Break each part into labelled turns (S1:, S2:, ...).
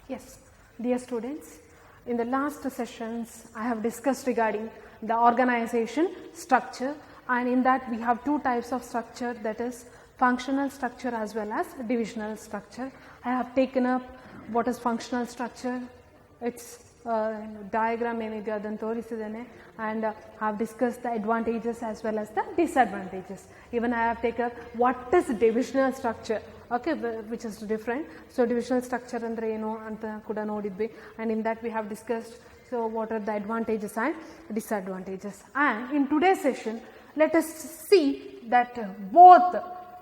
S1: Yes, dear students, in the last sessions I have discussed regarding the organization structure, and in that we have two types of structure, that is functional structure as well as divisional structure. I have taken up what is functional structure, its diagram ಏನಿದೆ ಅದನ್ನು ತೋರಿಸಿದ್ದೇನೆ, and have discussed the advantages as well as the disadvantages. Even I have taken up what is divisional structure, okay, which is different. So divisional structure andre ಏನು ಅಂತ ಕೂಡ ನೋಡಿದ್ವಿ, and in that we have discussed so what are the advantages and disadvantages. And in today's session let us see that both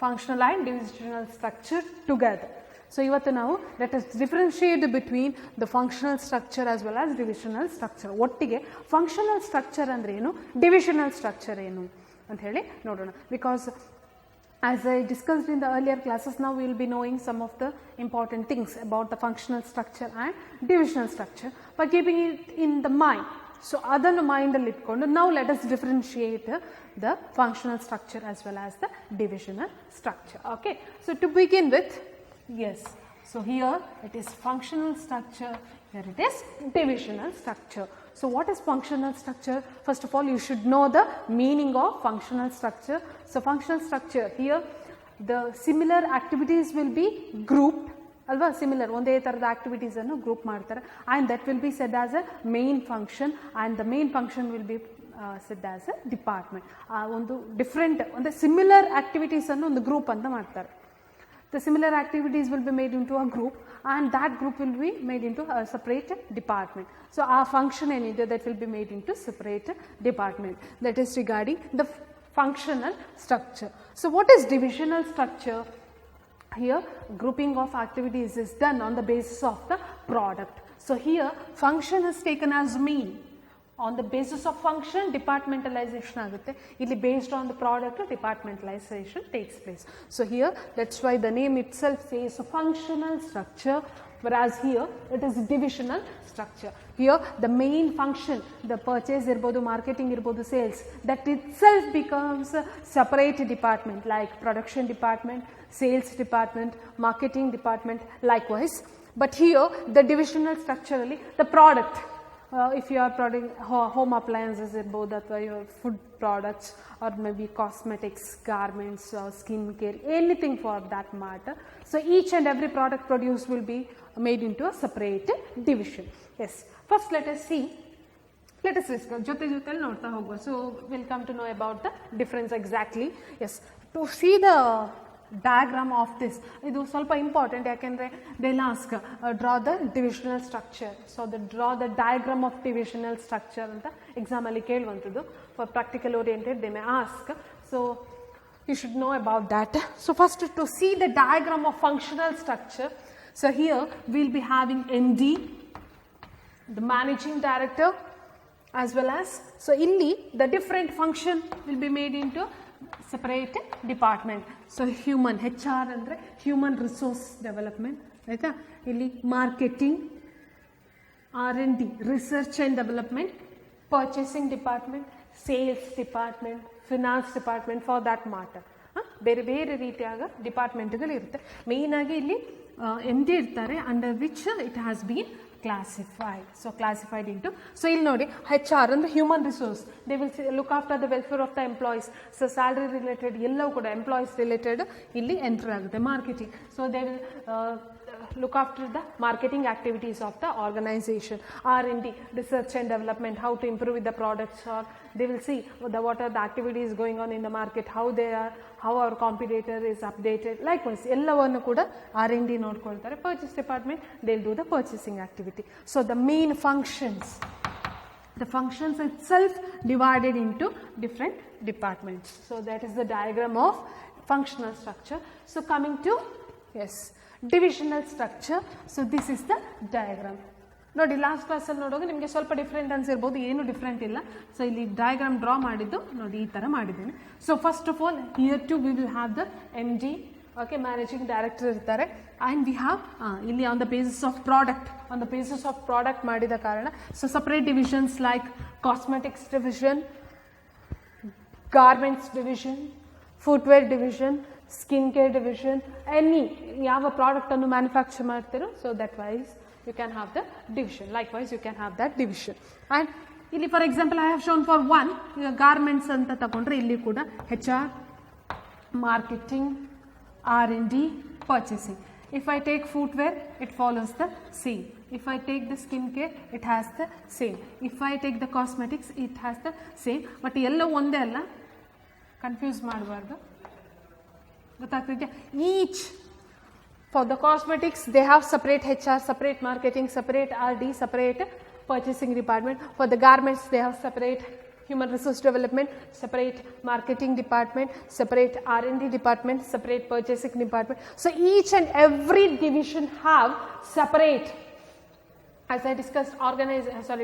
S1: functional and divisional structure together. So ಇವತ್ತು ನಾವು let us differentiate between the functional structure as well as divisional structure. ಒಟ್ಟಿಗೆ functional structure ಅಂದ್ರೆ ಏನು, divisional structure ಏನು ಅಂತ ಹೇಳಿ ನೋಡೋಣ. Because as I discussed in the earlier classes, now we will be knowing some of the important things about the functional structure and divisional structure, but keeping it in the mind. So ಅದನ್ನು mind ಅಲ್ಲಿ ಇಟ್ಕೊಂಡು now let us differentiate the functional structure as well as the divisional structure. Okay, so to begin with, yes, so here it is functional structure, here it is divisional structure. So what is functional structure? First of all, you should know the meaning of functional structure. So functional structure, here the similar activities will be grouped, alva, similar ಒಂದೇ ತರದ activities ಅನ್ನು group ಮಾಡ್ತಾರೆ, and that will be said as a main function, and the main function will be said as a department. ಒಂದು different ಒಂದು similar activities ಅನ್ನು ಒಂದು group ಅಂತ ಮಾಡ್ತಾರೆ. The similar activities will be made into a group, and that group will be made into a separate department. So our function ಏನಿದೆ that will be made into separate department. That is regarding the functional structure. So what is divisional structure? Here grouping of activities is done on the basis of the product. So here function is taken as mean. On the basis of function departmentalization ಆಗುತ್ತೆ, ಇಲ್ಲಿ based on the product departmentalization takes place. So here that's why the name itself says functional structure, whereas here it is divisional structure. Here the main function, the purchase irbodu, marketing irbodu, sales, that itself becomes a separate department like production department, sales department, marketing department likewise. But here the divisional structure ಅಲ್ಲಿ the product, if you are producing home appliances irbodu ಅಥವಾ your food products or maybe cosmetics, garments or skin care, anything for that matter. So each and every product produced will be made into a separate division. Yes, first let us see, let us discuss ಜೊತೆ ಜೊತೆಲಿ ನೋಡ್ತಾ ಹೋಗುವ. So we'll come to know about the difference exactly. Yes, to see the diagram of this, ಇದು ಸ್ವಲ್ಪ important, ಯಾಕೆಂದರೆ they will ask draw the divisional structure. So the draw the diagram of divisional structure ಅಂತ ಎಕ್ಸಾಮಲ್ಲಿ ಕೇಳುವಂಥದ್ದು. For practical oriented they may ask, so you should know about that. So first to see the diagram of functional structure, so here we will be having MD, the managing director, as well as, so ಇಲ್ಲಿ the different function will be made into separate department. So human HR ಅಂದರೆ human resource development ಆಯಿತಾ, ಇಲ್ಲಿ marketing, R&D research and development, purchasing department, sales department, finance department for that matter. ಬೇರೆ ಬೇರೆ ರೀತಿಯಾದ ಡಿಪಾರ್ಟ್ಮೆಂಟ್ಗಳು ಇರುತ್ತೆ. Main ಆಗಿ ಇಲ್ಲಿ MD ಇರ್ತಾರೆ, under which it has been classified. So classified into, so ಇಲ್ಲಿ ನೋಡಿ HR ಅಂದ್ರೆ human resource, they will look after the welfare of the employees. So salary related ಎಲ್ಲವೂ ಕೂಡ employees related ಇಲ್ಲಿ enter ಆಗುತ್ತೆ. Marketing, so they will look after the marketing activities of the organization. R&D, research and development, how to improve the products, or they will see what are the activities going on in the market, how they are, how our competitor is updated. Likewise ಎಲ್ಲವನ್ನು ಕೂಡ R&D ನೋಡ್ಕೊಳ್ತಾರೆ. Purchase department, they will do the purchasing activity. So the main functions, the functions itself divided into different departments. So that is the diagram of functional structure. So coming to, yes, divisional structure. So this is the diagram. ನೋಡಿ last ಕ್ಲಾಸಲ್ಲಿ ನೋಡುವಾಗ ನಿಮಗೆ ಸ್ವಲ್ಪ different ಅನ್ಸಿರ್ಬೋದು, ಏನು different ಇಲ್ಲ. So ಇಲ್ಲಿ diagram draw ಮಾಡಿದ್ದು ನೋಡಿ ಈ ಥರ ಮಾಡಿದ್ದೀನಿ. So first of all here too we will have the MD, okay, managing director ಇರ್ತಾರೆ, ಆ್ಯಂಡ್ ವಿ ಹ್ಯಾವ್ ಇಲ್ಲಿ on the basis of product, on the basis of product ಮಾಡಿದ ಕಾರಣ so separate divisions like cosmetics division, garments division, footwear division, skin care division, any ಯಾವ ಪ್ರಾಡಕ್ಟನ್ನು manufacture ಮಾಡ್ತಿರೋ, so that wise you can have the division. Likewise, you can have that division. And ಇಲ್ಲಿ for example, I have shown for one, garments ಅಂತ ತಗೊಂಡ್ರೆ ಇಲ್ಲಿ ಕೂಡ HR, marketing, R&D, purchasing. If I take footwear, it follows the same. If I take the skincare, it has the same. If I take the cosmetics, it has the same. But ಎಲ್ಲ ಒಂದೇ ಅಲ್ಲ, confuse ಮಾಡಬಾರ್ದು. ಗೊತ್ತಾಗ್ತಿದೆಯಾ? Each for the cosmetics, they have separate HR, separate marketing, separate RD, separate purchasing department. For the garments, they have separate human resource development, separate marketing department, separate R&D department, separate purchasing department. So each and every division have separate, as I discussed,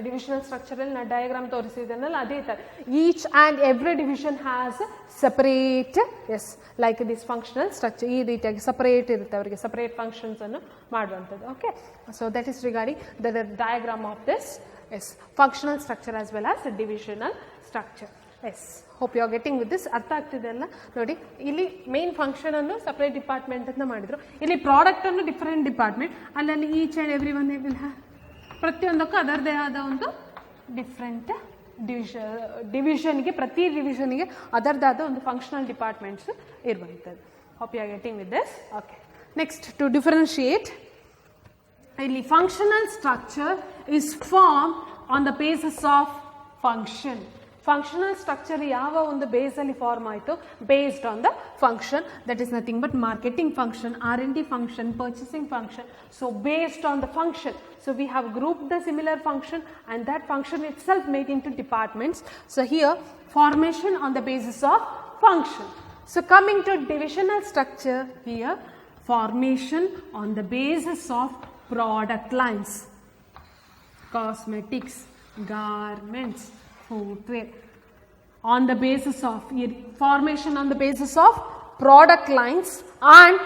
S1: divisional structure na diagram ತೋರಿಸಿದನಲ್ಲ ಅದೇ ತರ each and every division has separate, yes, like this functional structure ಈ ರೀತಿಯಾಗಿ separate ಇರುತ್ತೆ, ಅವರಿಗೆ separate functions ಅನ್ನು ಮಾಡುವಂಥದ್ದು. Okay, so that is regarding the diagram of this, yes, functional structure as well as divisional structure. Yes, hope you are getting with this. ಅರ್ಥ ಆಗ್ತಿದೆ ಅಲ್ಲ? ನೋಡಿ, ಇಲ್ಲಿ ಮೇನ್ ಫಂಕ್ಷನ್ ಅನ್ನು ಸಪರೇಟ್ ಡಿಪಾರ್ಟ್ಮೆಂಟ್ ಅಂತ ಮಾಡಿದ್ರು, ಇಲ್ಲಿ ಪ್ರಾಡಕ್ಟ್ ಅನ್ನು ಡಿಫರೆಂಟ್ ಡಿಪಾರ್ಟ್ಮೆಂಟ್, ಅಲ್ಲಲ್ಲಿ each and every one will have ಪ್ರತಿಯೊಂದಕ್ಕೂ ಅದರದೇ ಆದ ಒಂದು ಡಿಫ್ರೆಂಟ್ ಡಿವಿಷನ್ಗೆ, ಪ್ರತಿ ಡಿವಿಷನ್ಗೆ ಅದರದಾದ ಒಂದು ಫಂಕ್ಷನಲ್ ಡಿಪಾರ್ಟ್ಮೆಂಟ್ಸ್ ಇರುವಂಥದ್ದು. Hope you are getting with this. Okay, next to differentiate, ಇಲ್ಲಿ functional structure is form on the basis of function. Functional structure ಯಾವ ಒಂದು ಬೇಸಲ್ಲಿ ಫಾರ್ಮ್ ಆಯಿತು? Based on the function, that is nothing but marketing function, R&D function, purchasing function. So based on the function, so we have grouped the similar function and that function itself made into departments. So here formation on the basis of function. So coming to divisional structure, here formation on the basis of product lines, cosmetics, garments, footwear, on the basis of formation on the basis of product lines and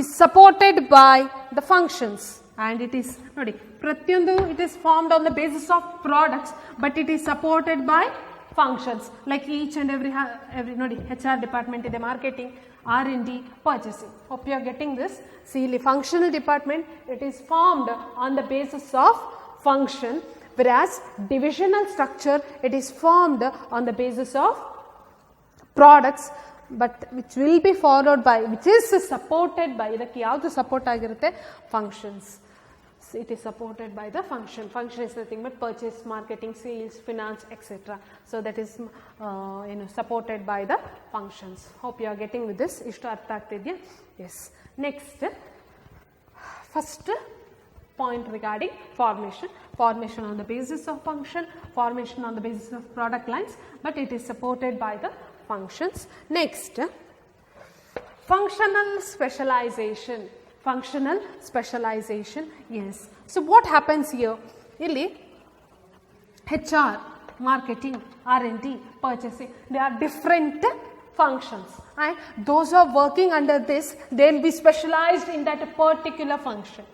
S1: is supported by the functions. And it is nodi pratyondu, it is formed on the basis of products, but it is supported by functions like each and every nodi HR department ide, marketing, R&D, purchasing. Hope you are getting this. See, the functional department, it is formed on the basis of function, whereas divisional structure, it is formed on the basis of products, but which will be followed by, which is supported by, ಇದಕ್ಕೆ ಯಾವುದು support ಆಗಿರುತ್ತೆ? Functions. It is supported by the function. Function is nothing but purchase, marketing, sales, finance, etc. So that is supported by the functions. Hope you are getting with this. ಇಷ್ಟು ಅರ್ಥ ಆಗ್ತಿದೆಯಾ? Yes. Next, first point regarding formation. Formation on the basis of function, formation on the basis of product lines, but it is supported by the functions. Next, functional specialization. Functional specialization, yes. So what happens here? Illi HR, marketing, R&D, purchasing, they are different functions, and those who are working under this, they will be specialized in that particular function.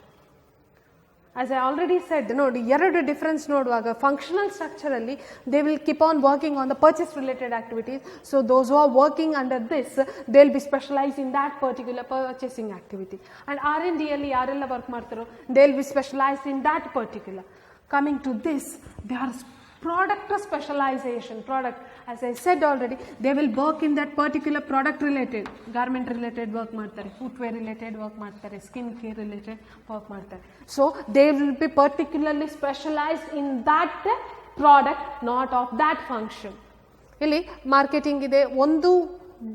S1: As I already said, ನೋಡಿ, ಎರಡು difference ನೋಡುವಾಗ functional ಸ್ಟ್ರಕ್ಚರಲ್ಲಿ they will keep on working on the purchase related activities. So those who are working under this, they will be specialized in that particular purchasing activity. And R&D ಅಲ್ಲಿ ಯಾರೆಲ್ಲ work ಮಾಡ್ತಾರೋ, they will be specialized in that particular. Coming to this, they are product specialization. Product, as I said already, they will work in that particular product related, garment related work ಮಾಡ್ತಾರೆ, footwear related work ಮಾಡ್ತಾರೆ, skin care related work ಮಾಡ್ತಾರೆ. So they will be particularly specialized in that product, not of that function. ಇಲ್ಲಿ marketing ಇದೆ, ಒಂದು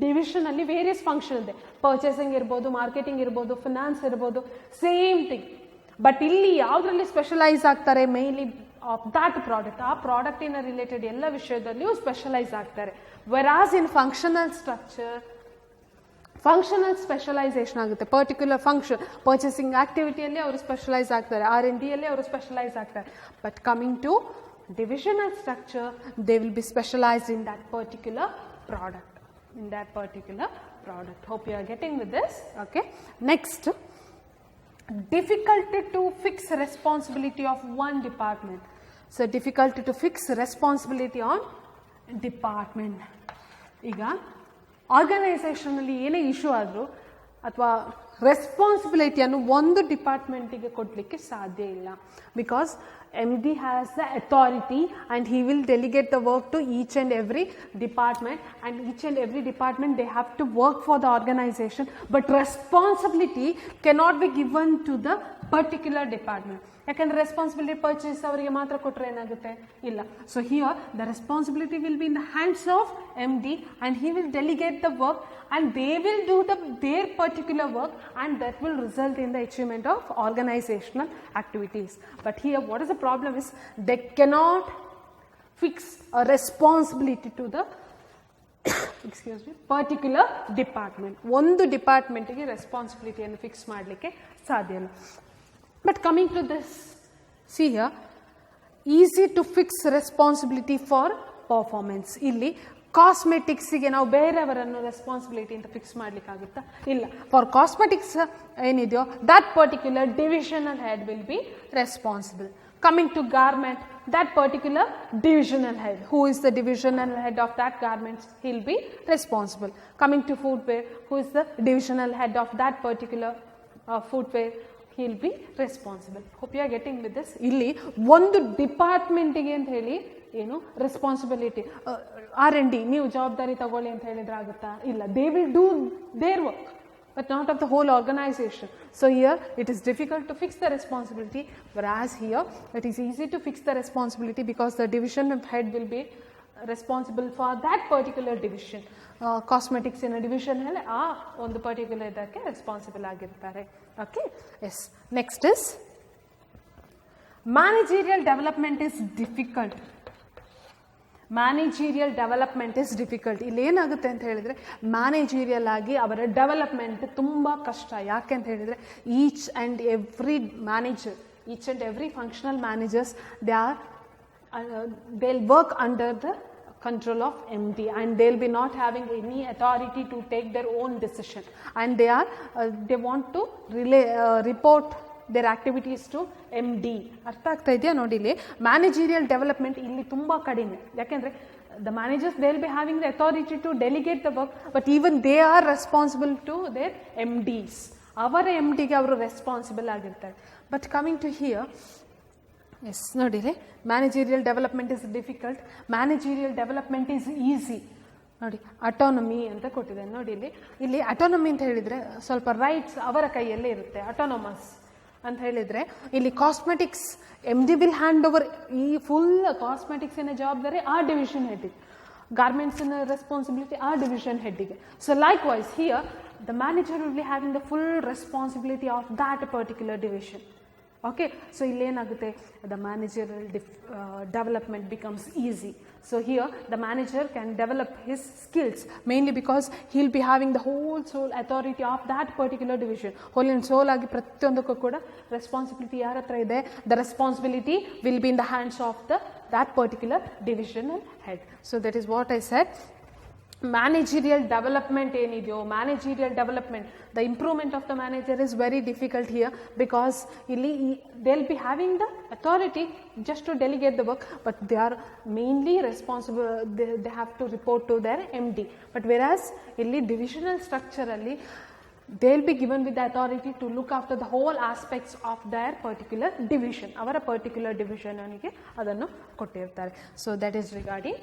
S1: division ಅಲ್ಲಿ various function ಇದೆ, purchasing ಇರ್ಬೋದು, marketing ಇರ್ಬೋದು, ಫಿನಾನ್ಸ್ ಇರ್ಬೋದು, ಸೇಮ್ ಥಿಂಗ್. ಬಟ್ ಇಲ್ಲಿ ಯಾವುದರಲ್ಲಿ ಸ್ಪೆಷಲೈಸ್ ಆಗ್ತಾರೆ? ಮೇನ್ಲಿ ಆಫ್ ದಾಟ್ ಪ್ರಾಡಕ್ಟ್, ಆ ಪ್ರಾಡಕ್ಟಿನ ರಿಲೇಟೆಡ್ ಎಲ್ಲ ವಿಷಯದಲ್ಲಿಯೂ ಸ್ಪೆಷಲೈಸ್ ಆಗ್ತಾರೆ. Whereas in functional structure, functional specialisation ಆಗುತ್ತೆ. ಪರ್ಟಿಕ್ಯುಲರ್ ಫಂಕ್ಷನ್, ಪರ್ಚೇಸಿಂಗ್ ಆಕ್ಟಿವಿಟಿಯಲ್ಲಿ ಅವರು ಸ್ಪೆಷಲೈಸ್ ಆಗ್ತಾರೆ, R&D ಅಲ್ಲಿ ಅವರು ಸ್ಪೆಷಲೈಸ್ ಆಗ್ತಾರೆ. But coming to divisional structure, they will be specialized in that particular product, in that particular product. Hope you are getting with this. Okay, next, difficulty to fix responsibility of one department. So difficulty to fix responsibility on department. ಈಗ ಆರ್ಗನೈಸೇಷನಲ್ಲಿ ಏನೇ issue ಆದರೂ ಅಥವಾ ರೆಸ್ಪಾನ್ಸಿಬಿಲಿಟಿಯನ್ನು ಒಂದು ಡಿಪಾರ್ಟ್ಮೆಂಟಿಗೆ ಕೊಡಲಿಕ್ಕೆ ಸಾಧ್ಯ ಇಲ್ಲ. Because MD has the authority and he will delegate the work to each and every department, and each and every department they have to work for the organization, but responsibility cannot be given to the particular department. ಯಾಕಂದರೆ responsibility purchase ಅವರಿಗೆ ಮಾತ್ರ ಕೊಟ್ಟರೆ ಏನಾಗುತ್ತೆ, ಇಲ್ಲ. So here the responsibility will be in the hands of MD and he will delegate the work and they will do their particular work, and that will result in the achievement of organizational activities. But here what is the problem is they cannot fix a responsibility to the particular department. ಒಂದು ಡಿಪಾರ್ಟ್ಮೆಂಟಿಗೆ ರೆಸ್ಪಾನ್ಸಿಬಿಲಿಟಿಯನ್ನು fix ಮಾಡಲಿಕ್ಕೆ ಸಾಧ್ಯ ಇಲ್ಲ. But coming to this, see here, easy to fix responsibility for performance. ಇಲ್ಲಿ ಕಾಸ್ಮೆಟಿಕ್ಸಿಗೆ ನಾವು ಬೇರೆಯವರನ್ನು responsibility ಅಂತ fix ಮಾಡಲಿಕ್ಕಾಗುತ್ತಾ, ಇಲ್ಲ. For cosmetics ಏನಿದೆಯೋ that particular divisional head will be responsible. Coming to garment, that particular divisional head, who is the divisional head of that garment, he will be responsible. Coming to footwear, who is the divisional head of that particular footwear, he will be responsible. Hope you are getting with this. ಇಲ್ಲಿ ಒಂದು ಡಿಪಾರ್ಟ್ಮೆಂಟಿಗೆ ಅಂತ ಹೇಳಿ ಏನು responsibility, R&D ನೀವು ಜವಾಬ್ದಾರಿ ತಗೊಳ್ಳಿ ಅಂತ ಹೇಳಿದ್ರೆ ಆಗುತ್ತಾ, ಇಲ್ಲ. They will do their work but not of the whole organization. So here it is difficult to fix the responsibility, whereas here it is easy to fix the responsibility because the division head will be responsible for that particular division. Cosmetics in a division head ಒಂದು particular ಇದಕ್ಕೆ responsible ಆಗಿರ್ತಾರೆ. Okay, yes. Next is managerial development is difficult. Managerial development is difficult. ಇಲ್ಲಿ ಏನಾಗುತ್ತೆ ಅಂತ ಹೇಳಿದರೆ managerial ಆಗಿ ಅವರ development ತುಂಬ ಕಷ್ಟ. ಯಾಕೆ ಅಂತ ಹೇಳಿದರೆ each and every manager, each and every functional managers they'll work under the control of MD and they'll be not having any authority to take their own decision, and they want to report their activities to MD. ಅರ್ಥ ಆಗ್ತಾ ಇದೆಯಾ ನೋಡಿ, ಇಲ್ಲಿ managerial development ಇಲ್ಲಿ ತುಂಬ ಕಡಿಮೆ. ಯಾಕೆಂದರೆ the managers they will be having the authority to delegate the work, but even they are responsible to their MDs. ಅವರ MDಗೆ ಅವರು ರೆಸ್ಪಾನ್ಸಿಬಲ್ ಆಗಿರ್ತಾರೆ. But coming to here, as ನೋಡಿರಿ, managerial development is difficult, managerial development is easy. ನೋಡಿ autonomy ಅಂತ ಕೊಟ್ಟಿದೆ ನೋಡಿ. ಇಲ್ಲಿ ಅಟೋನಮಿ ಅಂತ ಹೇಳಿದರೆ ಸ್ವಲ್ಪ ರೈಟ್ಸ್ ಅವರ ಕೈಯಲ್ಲೇ ಇರುತ್ತೆ. ಅಟೋನಮಸ್ ಅಂತ ಹೇಳಿದರೆ ಇಲ್ಲಿ cosmetics MD will hand over ಈ ಫುಲ್ ಕಾಸ್ಮೆಟಿಕ್ಸಿನ ಜವಾಬ್ದಾರಿ ಆ ಡಿವಿಷನ್ ಹೆಡ್ಡಿಗೆ, ಗಾರ್ಮೆಂಟ್ಸಿನ ರೆಸ್ಪಾನ್ಸಿಬಿಲಿಟಿ ಆ ಡಿವಿಷನ್ ಹೆಡ್ಡಿಗೆ. So like wise here the manager will be having the full responsibility of that particular division. Okay, so illenagutte the managerial development becomes easy. So here the manager can develop his skills mainly because he will be having the whole sole authority of that particular division. Whole and sole agi pratyondukku kuda responsibility yaar hatra ide, the responsibility will be in the hands of that particular divisional head. So that is what I said. Managerial development ಏನಿದೆಯೋ, managerial development, the improvement of the manager is very difficult here because ಇಲ್ಲಿ they will be having the authority just to delegate the work, but they are mainly responsible, they have to report to their MD. But whereas ಇಲ್ಲಿ divisional ಸ್ಟ್ರಕ್ಚರಲ್ಲಿ they will be given with the authority to look after the whole aspects of their particular division. ಅವರ particular division ಅವನಿಗೆ ಅದನ್ನು ಕೊಟ್ಟಿರ್ತಾರೆ. So that is regarding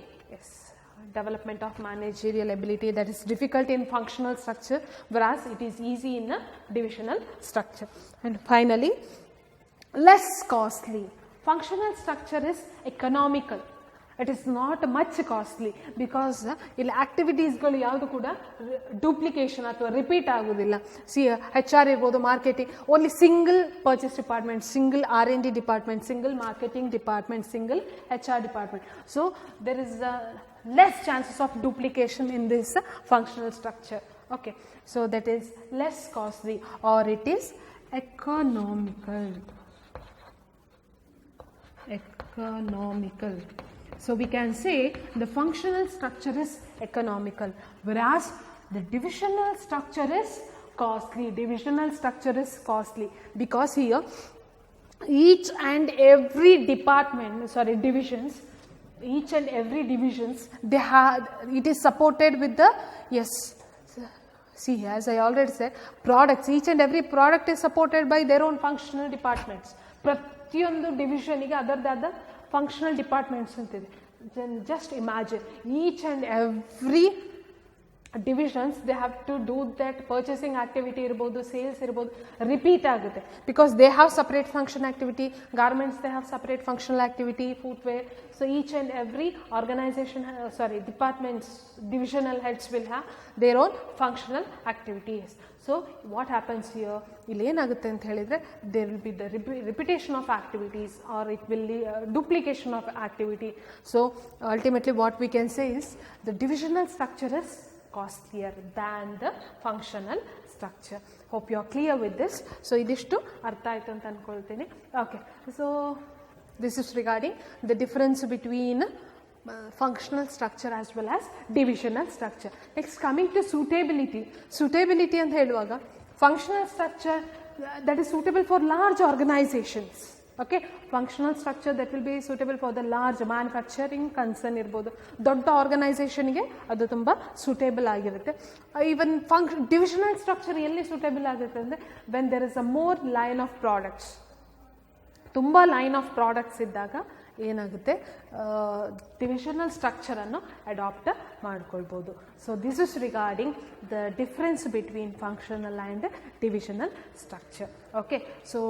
S1: development of managerial ability, that is difficult in functional structure, whereas it is easy in a divisional structure. And finally, less costly. Functional structure is economical. It is not much costly because ಇಲ್ಲಿ ಆಕ್ಟಿವಿಟೀಸ್ಗಳು ಯಾವುದು ಕೂಡ duplication ಅಥವಾ repeat ಆಗೋದಿಲ್ಲ. HR ಇರ್ಬೋದು, marketing, only single purchase department, single R&D department, single marketing department, single HR department. So there is less chances of duplication in this functional structure. Okay, so that is less costly or it is economical. So we can say the functional structure is economical, whereas the divisional structure is costly. Divisional structure is costly because here each and every divisions, each and every divisions, they have, it is supported with the See, as I already said, products, each and every product is supported by their own functional departments. ಪ್ರತಿಯೊಂದು ಡಿವಿಷನಿಗೆ ಅದರದಾದ functional departments ಅಂತಿದೆ. Just imagine, each and every divisions, they have to do that purchasing activity irbodu, sales irbodu, repeat agutte, because they have separate function activity. Garments, they have separate functional activity, footwear. So each and every organization, departments, divisional heads will have their own functional activities. So what happens here, ಇಲ್ಲಿ ಏನಾಗುತ್ತೆ ಅಂತ ಹೇಳಿದ್ರೆ, there will be the repetition of activities, or it will be duplication of activity. So ultimately what we can say is the divisional structure is costlier than the functional structure. Hope you are clear with this. So idishtu artha aitu anta ankoltene. Okay, so this is regarding the difference between functional structure as well as divisional structure. Next, coming to suitability. Suitability anta heluvaga, functional structure that is suitable for large organizations. Okay, functional structure that will be suitable for the large manufacturing concern irbodu, ದೊಡ್ಡ ಆರ್ಗನೈಸೇಷನ್ಗೆ ಅದು ತುಂಬ suitable ಆಗಿರುತ್ತೆ. Even divisional structure ಎಲ್ಲಿ suitable ಆಗುತ್ತೆ ಅಂದರೆ, when there is a more line of products, ತುಂಬ line of products ಇದ್ದಾಗ ಏನಾಗುತ್ತೆ, ಡಿವಿಷನಲ್ ಸ್ಟ್ರಕ್ಚರನ್ನು ಅಡಾಪ್ಟ್ ಮಾಡ್ಕೊಳ್ಬೋದು. So this is regarding the difference between functional and divisional structure. Okay, so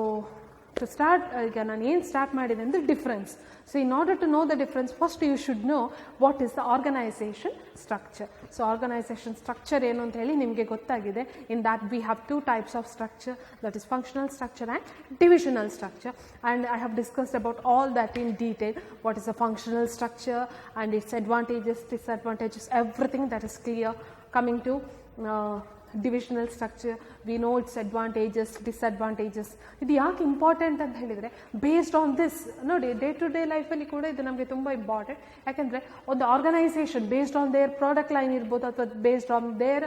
S1: to start, ಈಗ ನಾನು ಏನು ಸ್ಟಾರ್ಟ್ ಮಾಡಿದೆ ಅಂದರೆ difference. So in order to know the difference, first you should know what is the organisation structure. So organisation structure ಏನು ಅಂತ ಹೇಳಿ ನಿಮಗೆ ಗೊತ್ತಾಗಿದೆ. In that we have two types of structure, that is functional structure and divisional structure. And I have discussed about all that in detail. What is the functional structure and it's advantages, disadvantages, everything that is clear. Coming to divisional structure, we know its advantages, disadvantages. ಇದು ಯಾಕೆ important ಅಂತ ಹೇಳಿದರೆ, based on this ನೋಡಿ, day to day ಲೈಫಲ್ಲಿ ಕೂಡ ಇದು ನಮಗೆ ತುಂಬ ಇಂಪಾರ್ಟೆಂಟ್. ಯಾಕೆಂದರೆ ಒಂದು organisation based on their product line ಇರ್ಬೋದು, ಅಥವಾ ಬೇಸ್ಡ್ ಆನ್ ದೇರ್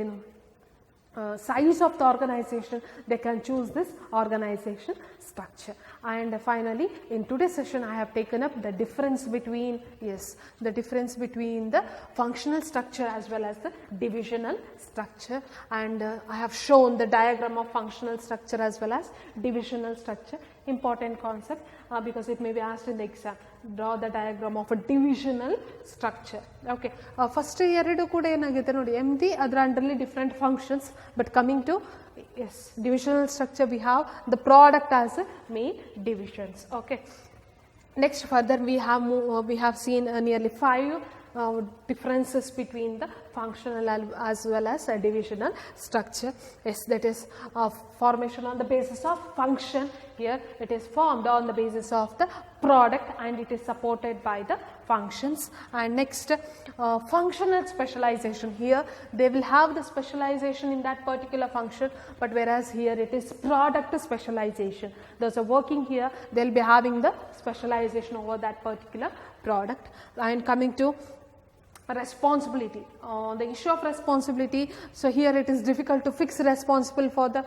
S1: ಏನು size of the organization, they can choose this organization structure. And finally, in today's session I have taken up the difference between, the difference between the functional structure as well as the divisional structure. And I have shown the diagram of functional structure as well as divisional structure. Important concept, because it may be asked in the exam. Draw the diagram of a divisional structure. Okay, first ಎರಡು ಕೂಡ ಏನಾಗುತ್ತೆ ನೋಡಿ, MD ಅದರ ಅಂಡರ್ಲಿ different functions. But coming to divisional structure, we have the product as main divisions. Okay, next further we have seen nearly 5 differences between the functional as well as a divisional structure. That is formation on the basis of function. Here it is formed on the basis of the product and it is supported by the functions. And next, functional specialization. Here they will have the specialization in that particular function, but whereas here it is product specialization. Those are working here, they will be having the specialization over that particular product. And coming to responsibility, the issue of responsibility. So here it is difficult to fix responsible for the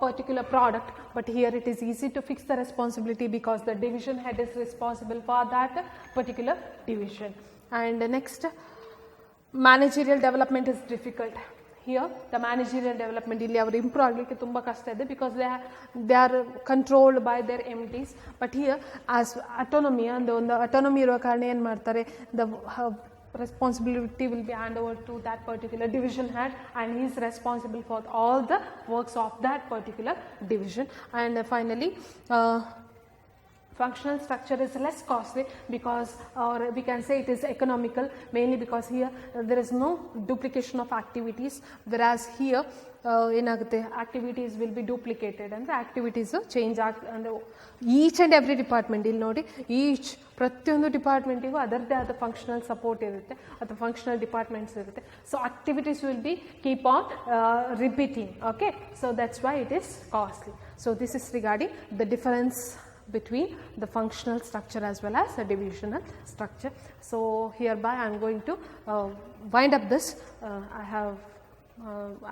S1: particular product, but here it is easy to fix the responsibility because the division head is responsible for that particular division. And next, managerial development is difficult. Here the managerial development ಇಲ್ಲಿ ಅವರು improve ಆಗಲಿಕ್ಕೆ ತುಂಬ ಕಷ್ಟ ಇದೆ, because they are controlled by their MDs. But here as autonomy, ಒಂದು autonomy ಇರುವ ಕಾರಣ ಏನು ಮಾಡ್ತಾರೆ, the responsibility will be handed over to that particular division head and he is responsible for all the works of that particular division. And finally, functional structure is less costly because, or we can say it is economical, mainly because here there is no duplication of activities, whereas here ಏನಾಗುತ್ತೆ, activities will be duplicated ಅಂದರೆ activities change ಅಂದರೆ each and every department ಇಲ್ಲಿ ನೋಡಿ, ಪ್ರತಿಯೊಂದು ಡಿಪಾರ್ಟ್ಮೆಂಟಿಗೂ ಅದರದ್ದೇ ಆದ functional support ಇರುತ್ತೆ ಅಥವಾ ಫಂಕ್ಷನಲ್ ಡಿಪಾರ್ಟ್ಮೆಂಟ್ಸ್ ಇರುತ್ತೆ. So activities will be keep on repeating. Okay, so that's why it is costly. So this is regarding the difference between the functional structure as well as the divisional structure. So hereby I am going to wind up this.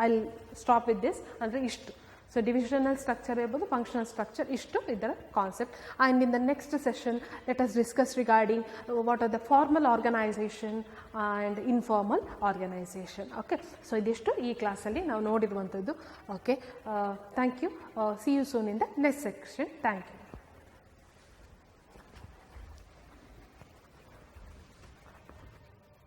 S1: I'll stop with this. Andre ishtu. So divisional structure ಇರ್ಬೋದು, functional structure, ಇಷ್ಟು ಇದರ concept. And in the next session let us discuss regarding what are the formal organisation and informal organisation. Okay, so ಇದಿಷ್ಟು ಈ ಕ್ಲಾಸಲ್ಲಿ ನಾವು ನೋಡಿರುವಂಥದ್ದು. Okay, thank you. See you soon in the next section. Thank you.